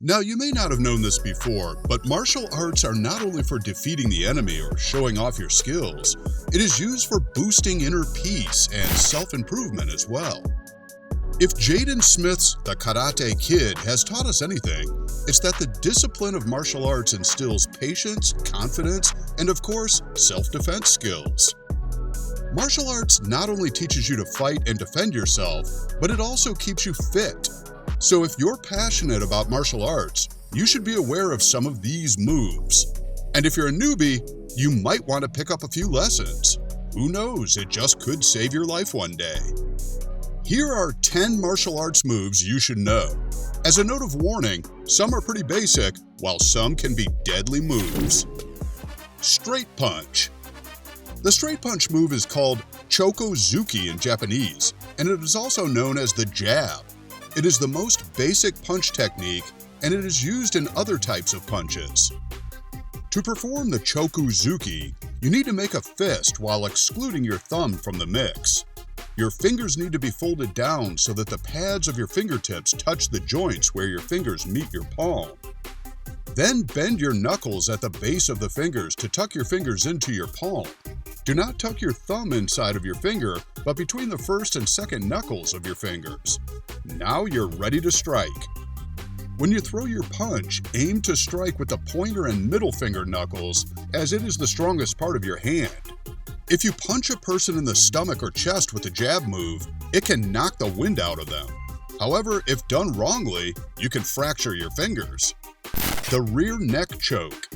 Now, you may not have known this before, but martial arts are not only for defeating the enemy or showing off your skills, it is used for boosting inner peace and self-improvement as well. If Jaden Smith's The Karate Kid has taught us anything, it's that the discipline of martial arts instills patience, confidence, and of course, self-defense skills. Martial arts not only teaches you to fight and defend yourself, but it also keeps you fit. So if you're passionate about martial arts, you should be aware of some of these moves. And if you're a newbie, you might want to pick up a few lessons. Who knows, it just could save your life one day. Here are 10 martial arts moves you should know. As a note of warning, some are pretty basic, while some can be deadly moves. Straight punch. The straight punch move is called Chokozuki in Japanese, and it is also known as the jab. It is the most basic punch technique, and it is used in other types of punches. To perform the Chokozuki, you need to make a fist while excluding your thumb from the mix. Your fingers need to be folded down so that the pads of your fingertips touch the joints where your fingers meet your palm. Then bend your knuckles at the base of the fingers to tuck your fingers into your palm. Do not tuck your thumb inside of your finger, but between the first and second knuckles of your fingers. Now you're ready to strike. When you throw your punch, aim to strike with the pointer and middle finger knuckles, as it is the strongest part of your hand. If you punch a person in the stomach or chest with the jab move, it can knock the wind out of them. However, if done wrongly, you can fracture your fingers. The rear neck choke.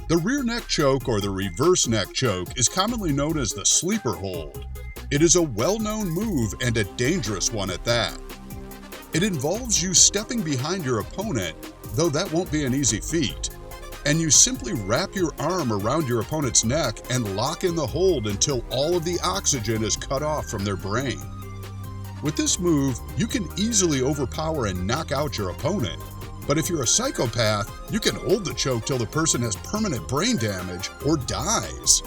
The rear neck choke, or the reverse neck choke, is commonly known as the sleeper hold. It is a well-known move and a dangerous one at that. It involves you stepping behind your opponent, though that won't be an easy feat, and you simply wrap your arm around your opponent's neck and lock in the hold until all of the oxygen is cut off from their brain. With this move, you can easily overpower and knock out your opponent. But if you're a psychopath, you can hold the choke till the person has permanent brain damage or dies.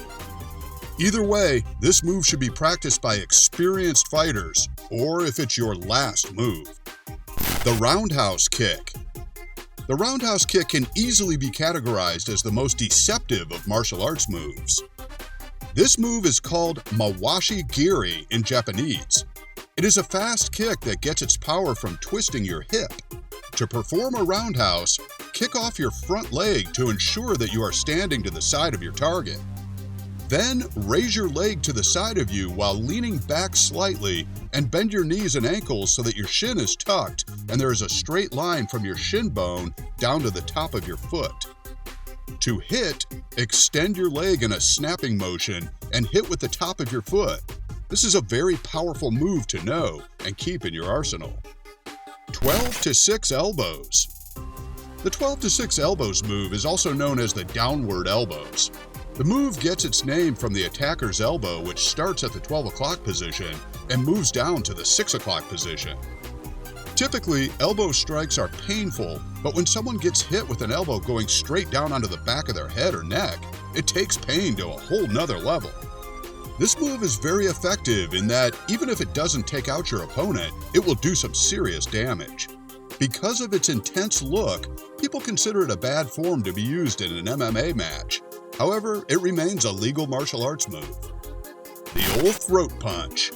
Either way, this move should be practiced by experienced fighters, or if it's your last move. The roundhouse kick. The roundhouse kick can easily be categorized as the most deceptive of martial arts moves. This move is called mawashi giri in Japanese. It is a fast kick that gets its power from twisting your hip. To perform a roundhouse, kick off your front leg to ensure that you are standing to the side of your target. Then raise your leg to the side of you while leaning back slightly and bend your knees and ankles so that your shin is tucked and there is a straight line from your shin bone down to the top of your foot. To hit, extend your leg in a snapping motion and hit with the top of your foot. This is a very powerful move to know and keep in your arsenal. 12 to 6 elbows. The 12 to 6 elbows move is also known as the downward elbows. The move gets its name from the attacker's elbow, which starts at the 12 o'clock position and moves down to the 6 o'clock position. Typically, elbow strikes are painful, but when someone gets hit with an elbow going straight down onto the back of their head or neck, it takes pain to a whole nother level. This move is very effective in that even if it doesn't take out your opponent, it will do some serious damage. Because of its intense look, people consider it a bad form to be used in an MMA match. However, it remains a legal martial arts move. The old throat punch.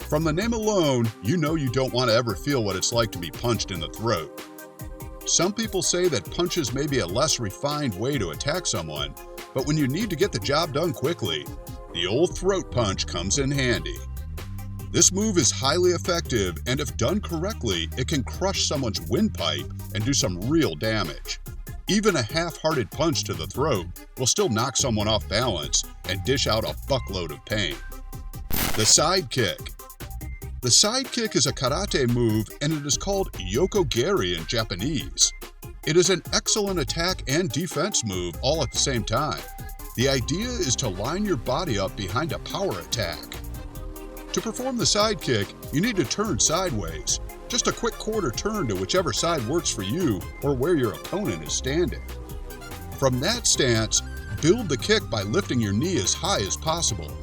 From the name alone, you know you don't want to ever feel what it's like to be punched in the throat. Some people say that punches may be a less refined way to attack someone, but when you need to get the job done quickly, the old throat punch comes in handy. This move is highly effective, and if done correctly, it can crush someone's windpipe and do some real damage. Even a half-hearted punch to the throat will still knock someone off balance and dish out a buckload of pain. The side kick. The side kick is a karate move, and it is called yokogeri in Japanese. It is an excellent attack and defense move all at the same time. The idea is to line your body up behind a power attack. To perform the side kick, you need to turn sideways. Just a quick quarter turn to whichever side works for you or where your opponent is standing. From that stance, build the kick by lifting your knee as high as possible.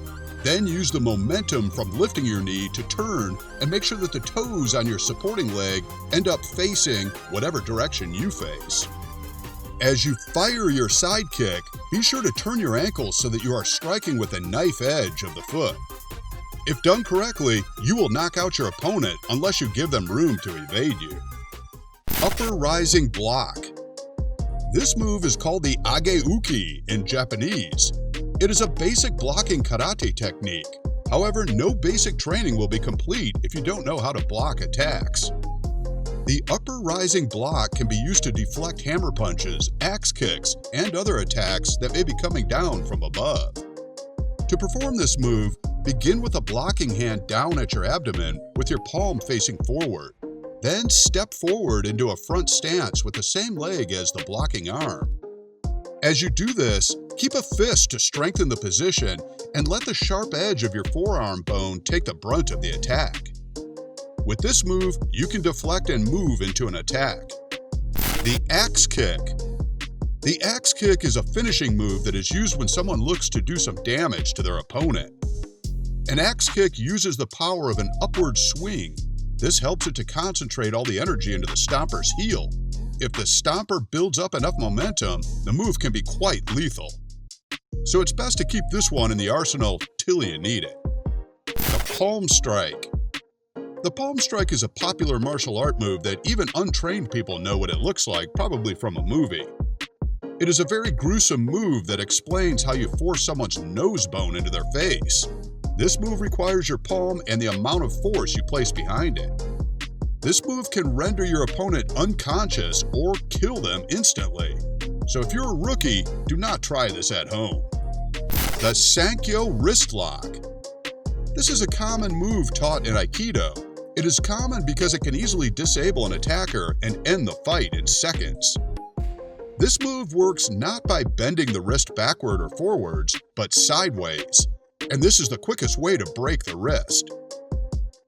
Then use the momentum from lifting your knee to turn and make sure that the toes on your supporting leg end up facing whatever direction you face. As you fire your side kick, be sure to turn your ankles so that you are striking with the knife edge of the foot. If done correctly, you will knock out your opponent unless you give them room to evade you. Upper rising block. This move is called the Age-uki in Japanese. It is a basic blocking karate technique. However, no basic training will be complete if you don't know how to block attacks. The upper rising block can be used to deflect hammer punches, axe kicks, and other attacks that may be coming down from above. To perform this move, begin with a blocking hand down at your abdomen with your palm facing forward. Then step forward into a front stance with the same leg as the blocking arm. As you do this, keep a fist to strengthen the position and let the sharp edge of your forearm bone take the brunt of the attack. With this move, you can deflect and move into an attack. The axe kick. The axe kick is a finishing move that is used when someone looks to do some damage to their opponent. An axe kick uses the power of an upward swing. This helps it to concentrate all the energy into the stomper's heel. If the stomper builds up enough momentum, the move can be quite lethal. So it's best to keep this one in the arsenal till you need it. The palm strike. The palm strike is a popular martial art move that even untrained people know what it looks like, probably from a movie. It is a very gruesome move that explains how you force someone's nose bone into their face. This move requires your palm and the amount of force you place behind it. This move can render your opponent unconscious or kill them instantly. So if you're a rookie, do not try this at home. The Sankyo wrist lock. This is a common move taught in Aikido. It is common because it can easily disable an attacker and end the fight in seconds. This move works not by bending the wrist backward or forwards, but sideways, and this is the quickest way to break the wrist.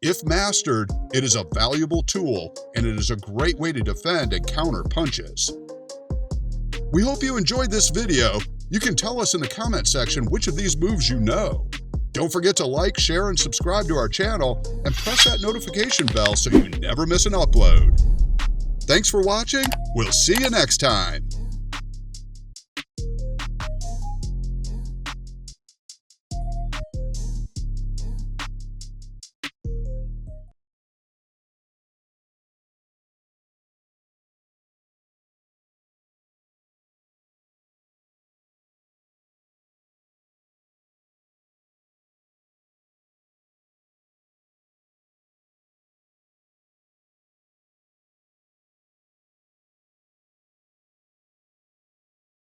If mastered, it is a valuable tool, and it is a great way to defend and counter punches. We hope you enjoyed this video. You can tell us in the comment section which of these moves you know. Don't forget to like, share, and subscribe to our channel, and press that notification bell so you never miss an upload. Thanks for watching. We'll see you next time.